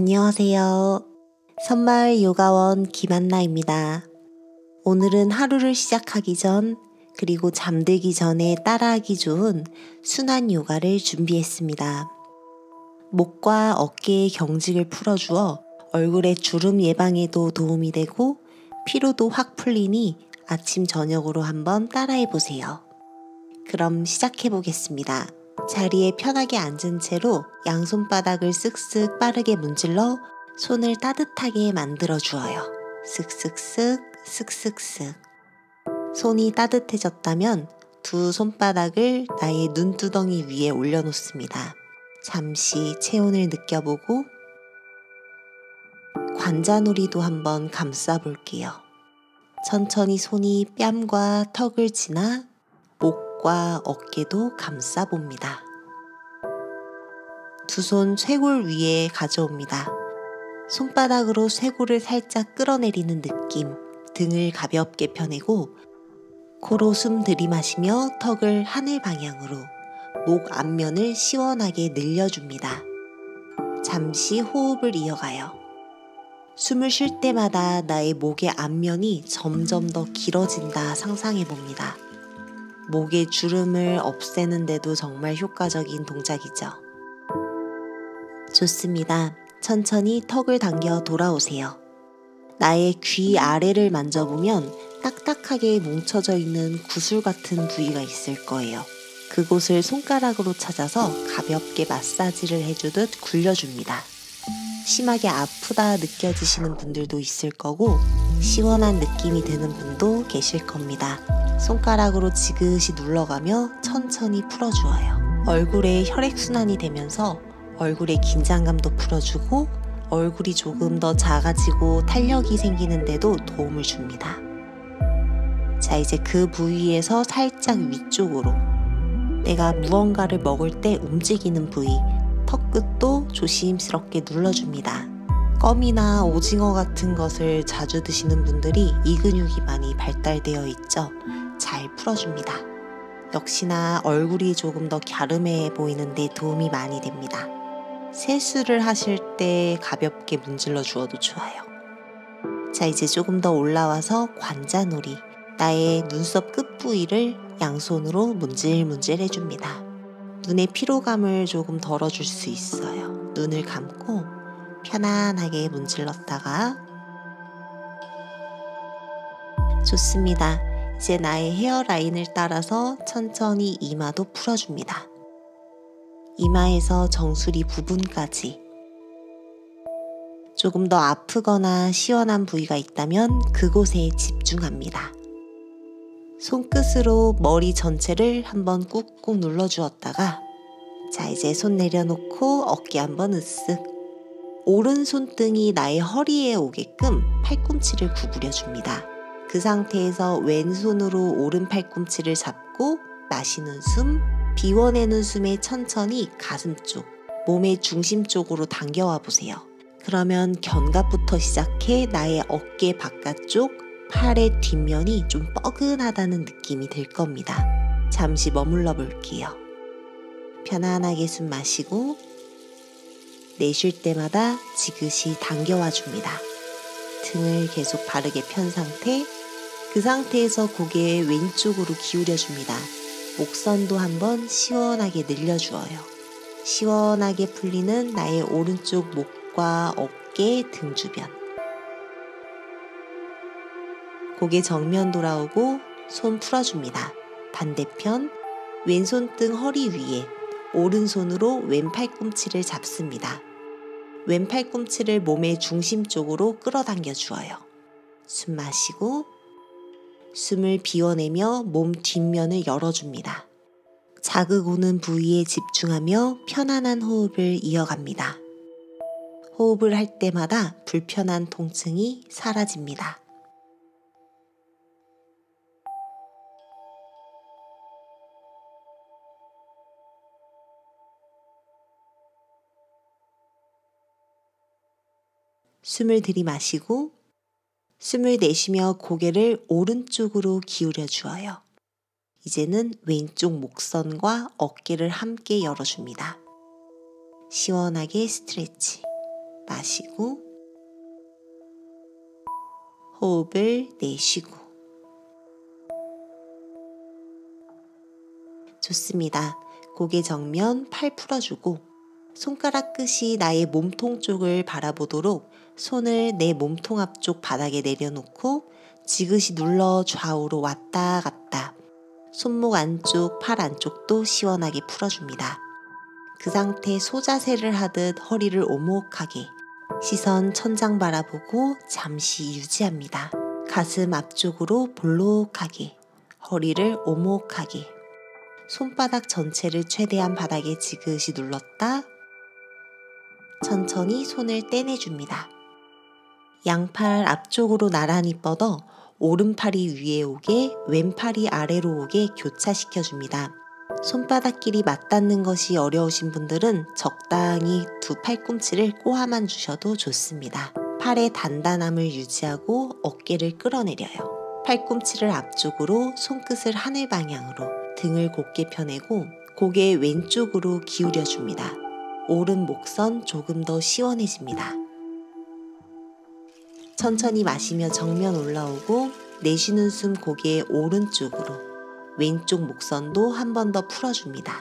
안녕하세요. 섬마을 요가원 김한나입니다. 오늘은 하루를 시작하기 전 그리고 잠들기 전에 따라하기 좋은 순환 요가를 준비했습니다. 목과 어깨의 경직을 풀어주어 얼굴의 주름 예방에도 도움이 되고 피로도 확 풀리니 아침 저녁으로 한번 따라해보세요. 그럼 시작해보겠습니다. 자리에 편하게 앉은 채로 양손바닥을 쓱쓱 빠르게 문질러 손을 따뜻하게 만들어 주어요. 쓱쓱쓱 쓱쓱쓱. 손이 따뜻해졌다면 두 손바닥을 나의 눈두덩이 위에 올려놓습니다. 잠시 체온을 느껴보고 관자놀이도 한번 감싸볼게요. 천천히 손이 뺨과 턱을 지나 목과 어깨도 감싸봅니다. 두 손 쇄골 위에 가져옵니다. 손바닥으로 쇄골을 살짝 끌어내리는 느낌, 등을 가볍게 펴내고 코로 숨 들이마시며 턱을 하늘 방향으로, 목 앞면을 시원하게 늘려줍니다. 잠시 호흡을 이어가요. 숨을 쉴 때마다 나의 목의 앞면이 점점 더 길어진다 상상해봅니다. 목의 주름을 없애는데도 정말 효과적인 동작이죠. 좋습니다. 천천히 턱을 당겨 돌아오세요. 나의 귀 아래를 만져보면 딱딱하게 뭉쳐져 있는 구슬 같은 부위가 있을 거예요. 그곳을 손가락으로 찾아서 가볍게 마사지를 해주듯 굴려줍니다. 심하게 아프다 느껴지시는 분들도 있을 거고 시원한 느낌이 드는 분도 계실 겁니다. 손가락으로 지그시 눌러가며 천천히 풀어주어요. 얼굴에 혈액순환이 되면서 얼굴의 긴장감도 풀어주고 얼굴이 조금 더 작아지고 탄력이 생기는데도 도움을 줍니다. 자, 이제 그 부위에서 살짝 위쪽으로 내가 무언가를 먹을 때 움직이는 부위, 턱끝도 조심스럽게 눌러줍니다. 껌이나 오징어 같은 것을 자주 드시는 분들이 이 근육이 많이 발달되어 있죠. 잘 풀어줍니다. 역시나 얼굴이 조금 더 갸름해 보이는데 도움이 많이 됩니다. 세수를 하실 때 가볍게 문질러 주어도 좋아요. 자, 이제 조금 더 올라와서 관자놀이, 나의 눈썹 끝 부위를 양손으로 문질문질 해줍니다. 눈의 피로감을 조금 덜어줄 수 있어요. 눈을 감고 편안하게 문질렀다가 좋습니다. 이제 나의 헤어라인을 따라서 천천히 이마도 풀어줍니다. 이마에서 정수리 부분까지. 조금 더 아프거나 시원한 부위가 있다면 그곳에 집중합니다. 손끝으로 머리 전체를 한번 꾹꾹 눌러주었다가 자, 이제 손 내려놓고 어깨 한번 으쓱. 오른 손등이 나의 허리에 오게끔 팔꿈치를 구부려줍니다. 그 상태에서 왼손으로 오른 팔꿈치를 잡고 마시는 숨, 비워내는 숨에 천천히 가슴 쪽, 몸의 중심 쪽으로 당겨와 보세요. 그러면 견갑부터 시작해 나의 어깨 바깥쪽, 팔의 뒷면이 좀 뻐근하다는 느낌이 들 겁니다. 잠시 머물러 볼게요. 편안하게 숨 마시고 내쉴 때마다 지그시 당겨와 줍니다. 등을 계속 바르게 편 상태, 그 상태에서 고개 왼쪽으로 기울여 줍니다. 목선도 한번 시원하게 늘려주어요. 시원하게 풀리는 나의 오른쪽 목과 어깨, 등 주변. 고개 정면 돌아오고 손 풀어줍니다. 반대편 왼손등 허리 위에 오른손으로 왼 팔꿈치를 잡습니다. 왼 팔꿈치를 몸의 중심 쪽으로 끌어당겨 주어요. 숨 마시고 숨을 비워내며 몸 뒷면을 열어줍니다. 자극 오는 부위에 집중하며 편안한 호흡을 이어갑니다. 호흡을 할 때마다 불편한 통증이 사라집니다. 숨을 들이마시고 숨을 내쉬며 고개를 오른쪽으로 기울여 주어요. 이제는 왼쪽 목선과 어깨를 함께 열어줍니다. 시원하게 스트레치. 마시고 호흡을 내쉬고. 좋습니다. 고개 정면, 팔 풀어주고 손가락 끝이 나의 몸통 쪽을 바라보도록 손을 내 몸통 앞쪽 바닥에 내려놓고 지그시 눌러 좌우로 왔다 갔다. 손목 안쪽, 팔 안쪽도 시원하게 풀어줍니다. 그 상태 소자세를 하듯 허리를 오목하게, 시선 천장 바라보고 잠시 유지합니다. 가슴 앞쪽으로 볼록하게, 허리를 오목하게, 손바닥 전체를 최대한 바닥에 지그시 눌렀다. 천천히 손을 떼내줍니다. 양팔 앞쪽으로 나란히 뻗어 오른팔이 위에 오게, 왼팔이 아래로 오게 교차시켜줍니다. 손바닥끼리 맞닿는 것이 어려우신 분들은 적당히 두 팔꿈치를 꼬아만 주셔도 좋습니다. 팔의 단단함을 유지하고 어깨를 끌어내려요. 팔꿈치를 앞쪽으로, 손끝을 하늘 방향으로, 등을 곧게 펴내고 고개 왼쪽으로 기울여줍니다. 오른 목선 조금 더 시원해집니다. 천천히 마시며 정면 올라오고 내쉬는 숨 고개 오른쪽으로, 왼쪽 목선도 한 번 더 풀어줍니다.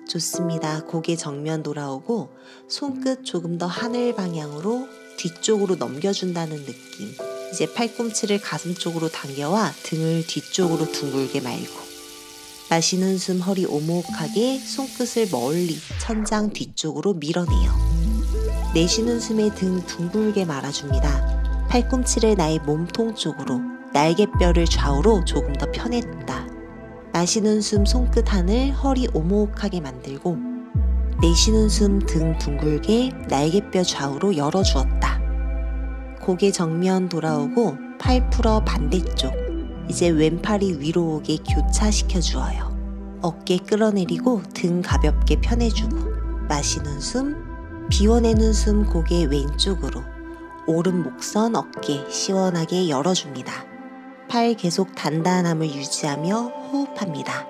좋습니다. 고개 정면 돌아오고 손끝 조금 더 하늘 방향으로 뒤쪽으로 넘겨준다는 느낌. 이제 팔꿈치를 가슴 쪽으로 당겨와 등을 뒤쪽으로 둥글게 말고, 마시는 숨 허리 오목하게 손끝을 멀리 천장 뒤쪽으로 밀어내요. 내쉬는 숨에 등 둥글게 말아줍니다. 팔꿈치를 나의 몸통 쪽으로, 날개뼈를 좌우로 조금 더 펴냈다. 마시는 숨 손끝 하늘 허리 오목하게 만들고, 내쉬는 숨 등 둥글게 날개뼈 좌우로 열어주었다. 고개 정면 돌아오고 팔 풀어 반대쪽, 이제 왼팔이 위로 오게 교차시켜 주어요. 어깨 끌어내리고 등 가볍게 펴내주고, 마시는 숨, 비워내는 숨 고개 왼쪽으로, 오른 목선 어깨 시원하게 열어줍니다. 팔 계속 단단함을 유지하며 호흡합니다.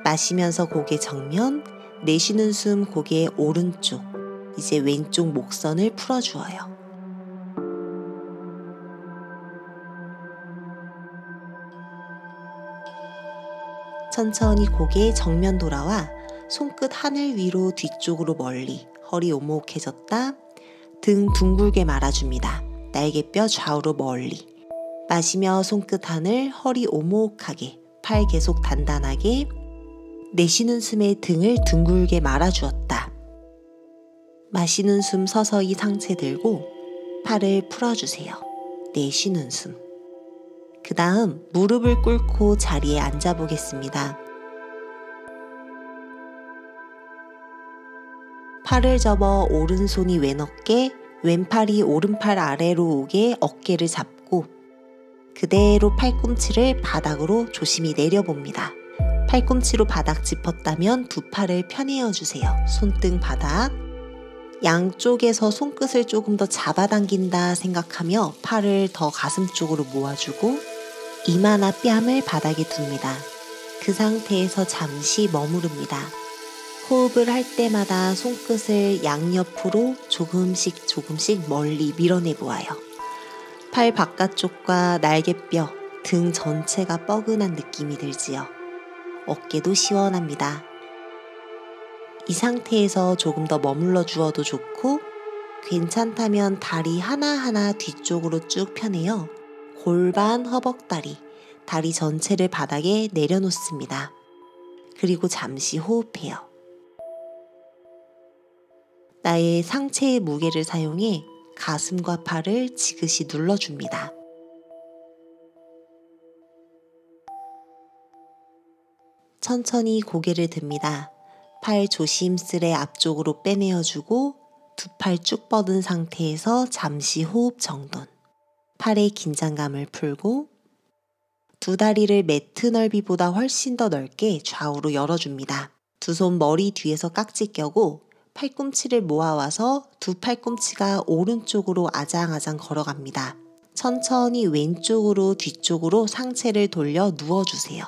마시면서 고개 정면, 내쉬는 숨 고개 오른쪽, 이제 왼쪽 목선을 풀어주어요. 천천히 고개 정면 돌아와 손끝 하늘 위로 뒤쪽으로 멀리, 허리 오목해졌다. 등 둥글게 말아줍니다. 날개뼈 좌우로 멀리. 마시며 손끝 하늘 허리 오목하게, 팔 계속 단단하게. 내쉬는 숨에 등을 둥글게 말아주었다. 마시는 숨 서서히 상체 들고 팔을 풀어주세요. 내쉬는 숨. 그 다음 무릎을 꿇고 자리에 앉아보겠습니다. 팔을 접어 오른손이 왼 어깨, 왼팔이 오른팔 아래로 오게 어깨를 잡고 그대로 팔꿈치를 바닥으로 조심히 내려봅니다. 팔꿈치로 바닥 짚었다면 두 팔을 편해어 주세요. 손등 바닥. 양쪽에서 손끝을 조금 더 잡아당긴다 생각하며 팔을 더 가슴 쪽으로 모아주고 이마나 뺨을 바닥에 둡니다. 그 상태에서 잠시 머무릅니다. 호흡을 할 때마다 손끝을 양옆으로 조금씩 멀리 밀어내 보아요. 팔 바깥쪽과 날개뼈, 등 전체가 뻐근한 느낌이 들지요. 어깨도 시원합니다. 이 상태에서 조금 더 머물러 주어도 좋고, 괜찮다면 다리 하나하나 뒤쪽으로 쭉 펴내어 골반, 허벅다리, 다리 전체를 바닥에 내려놓습니다. 그리고 잠시 호흡해요. 나의 상체의 무게를 사용해 가슴과 팔을 지그시 눌러줍니다. 천천히 고개를 듭니다. 팔 조심스레 앞쪽으로 빼내어주고 두 팔 쭉 뻗은 상태에서 잠시 호흡 정돈. 팔의 긴장감을 풀고 두 다리를 매트 넓이보다 훨씬 더 넓게 좌우로 열어줍니다. 두 손 머리 뒤에서 깍지 껴고 팔꿈치를 모아와서 두 팔꿈치가 오른쪽으로 아장아장 걸어갑니다. 천천히 왼쪽으로 뒤쪽으로 상체를 돌려 누워주세요.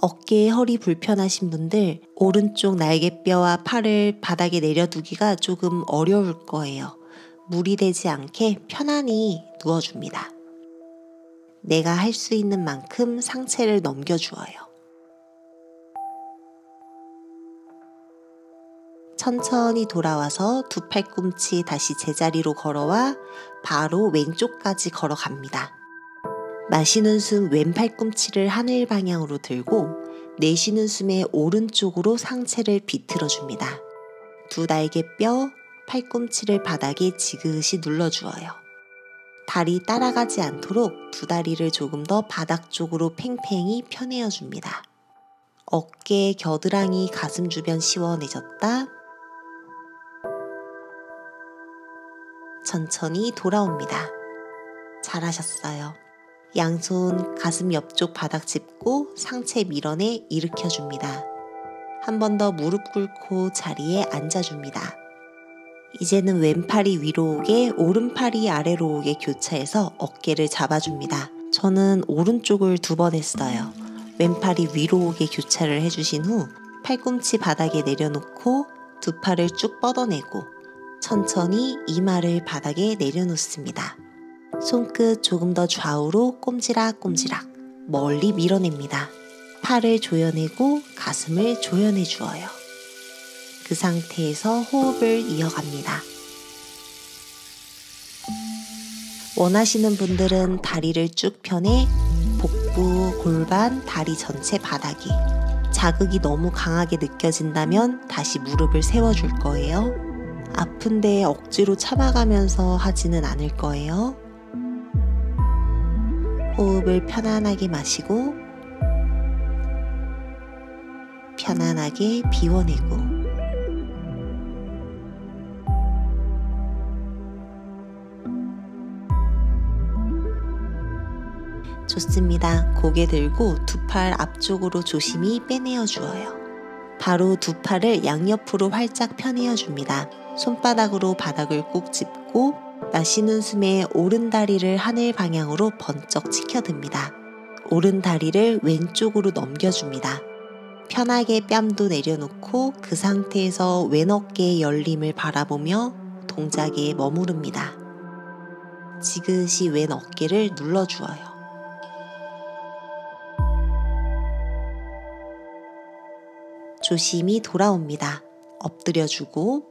어깨, 허리 불편하신 분들 오른쪽 날개뼈와 팔을 바닥에 내려두기가 조금 어려울 거예요. 무리되지 않게 편안히 누워줍니다. 내가 할 수 있는 만큼 상체를 넘겨주어요. 천천히 돌아와서 두 팔꿈치 다시 제자리로 걸어와 바로 왼쪽까지 걸어갑니다. 마시는 숨 왼 팔꿈치를 하늘 방향으로 들고 내쉬는 숨에 오른쪽으로 상체를 비틀어줍니다. 두 날개뼈, 팔꿈치를 바닥에 지그시 눌러주어요. 다리 따라가지 않도록 두 다리를 조금 더 바닥 쪽으로 팽팽히 펴내어줍니다. 어깨, 겨드랑이, 가슴 주변 시원해졌다. 천천히 돌아옵니다. 잘하셨어요. 양손 가슴 옆쪽 바닥 짚고 상체 밀어내 일으켜줍니다. 한 번 더 무릎 꿇고 자리에 앉아줍니다. 이제는 왼팔이 위로 오게 오른팔이 아래로 오게 교차해서 어깨를 잡아줍니다. 저는 오른쪽을 2번 했어요. 왼팔이 위로 오게 교차를 해주신 후 팔꿈치 바닥에 내려놓고 두 팔을 쭉 뻗어내고 천천히 이마를 바닥에 내려놓습니다. 손끝 조금 더 좌우로 꼼지락꼼지락 멀리 밀어냅니다. 팔을 조여내고 가슴을 조여내 주어요. 그 상태에서 호흡을 이어갑니다. 원하시는 분들은 다리를 쭉 펴내 복부, 골반, 다리 전체 바닥이 자극이 너무 강하게 느껴진다면 다시 무릎을 세워줄 거예요. 아픈데 억지로 참아가면서 하지는 않을 거예요. 호흡을 편안하게 마시고 편안하게 비워내고 좋습니다. 고개 들고 두 팔 앞쪽으로 조심히 빼내어 주어요. 바로 두 팔을 양옆으로 활짝 펴내어 줍니다. 손바닥으로 바닥을 꾹 짚고 마시는 숨에 오른 다리를 하늘 방향으로 번쩍 치켜듭니다. 오른 다리를 왼쪽으로 넘겨줍니다. 편하게 뺨도 내려놓고 그 상태에서 왼 어깨의 열림을 바라보며 동작에 머무릅니다. 지그시 왼 어깨를 눌러주어요. 조심히 돌아옵니다. 엎드려주고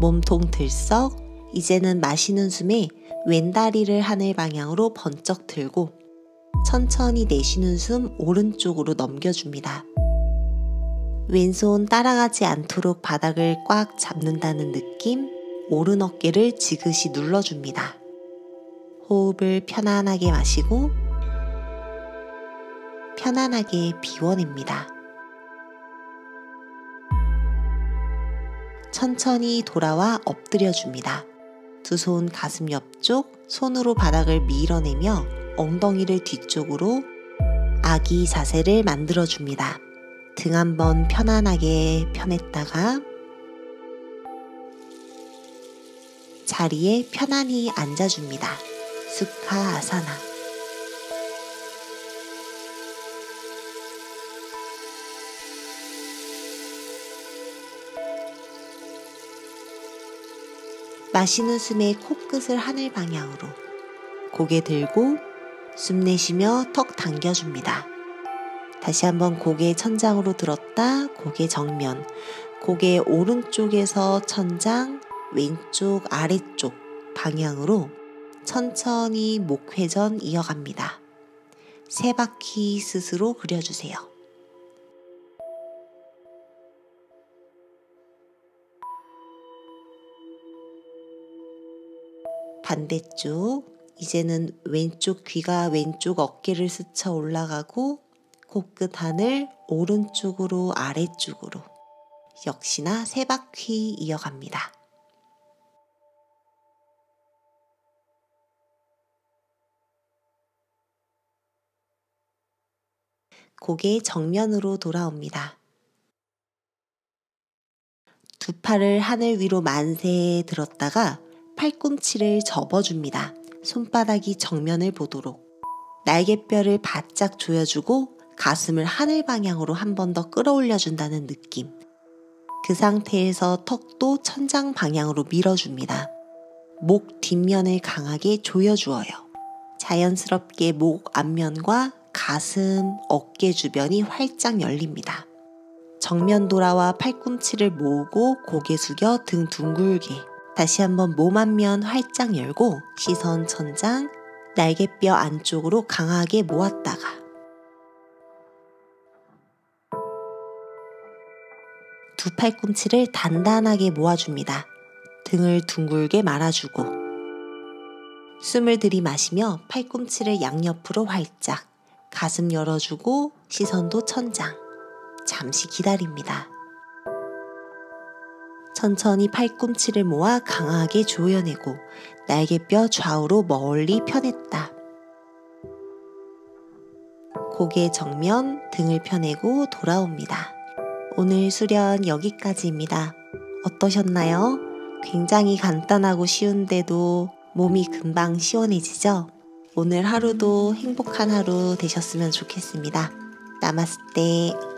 몸통 들썩. 이제는 마시는 숨에 왼다리를 하늘 방향으로 번쩍 들고 천천히 내쉬는 숨 오른쪽으로 넘겨줍니다. 왼손 따라가지 않도록 바닥을 꽉 잡는다는 느낌, 오른 어깨를 지그시 눌러줍니다. 호흡을 편안하게 마시고 편안하게 비워냅니다. 천천히 돌아와 엎드려줍니다. 두 손 가슴 옆쪽, 손으로 바닥을 밀어내며 엉덩이를 뒤쪽으로 아기 자세를 만들어줍니다. 등 한번 편안하게 펴냈다가 자리에 편안히 앉아줍니다. 수카 아사나. 마시는 숨에 코끝을 하늘 방향으로 고개 들고 숨 내쉬며 턱 당겨줍니다. 다시 한번 고개 천장으로 들었다 고개 정면, 고개 오른쪽에서 천장, 왼쪽 아래쪽 방향으로 천천히 목 회전 이어갑니다. 3바퀴 스스로 그려주세요. 반대쪽, 이제는 왼쪽 귀가 왼쪽 어깨를 스쳐 올라가고 코끝 하늘 오른쪽으로 아래쪽으로 역시나 3바퀴 이어갑니다. 고개 정면으로 돌아옵니다. 두 팔을 하늘 위로 만세 들었다가 팔꿈치를 접어줍니다. 손바닥이 정면을 보도록 날개뼈를 바짝 조여주고 가슴을 하늘 방향으로 한 번 더 끌어올려준다는 느낌. 그 상태에서 턱도 천장 방향으로 밀어줍니다. 목 뒷면을 강하게 조여주어요. 자연스럽게 목 앞면과 가슴, 어깨 주변이 활짝 열립니다. 정면 돌아와 팔꿈치를 모으고 고개 숙여 등 둥글게. 다시 한번 몸 앞면 활짝 열고 시선 천장, 날개뼈 안쪽으로 강하게 모았다가 두 팔꿈치를 단단하게 모아줍니다. 등을 둥글게 말아주고 숨을 들이마시며 팔꿈치를 양옆으로 활짝 가슴 열어주고 시선도 천장. 잠시 기다립니다. 천천히 팔꿈치를 모아 강하게 조여내고 날개뼈 좌우로 멀리 펴냈다. 고개 정면, 등을 펴내고 돌아옵니다. 오늘 수련 여기까지입니다. 어떠셨나요? 굉장히 간단하고 쉬운데도 몸이 금방 시원해지죠? 오늘 하루도 행복한 하루 되셨으면 좋겠습니다. 나마스테.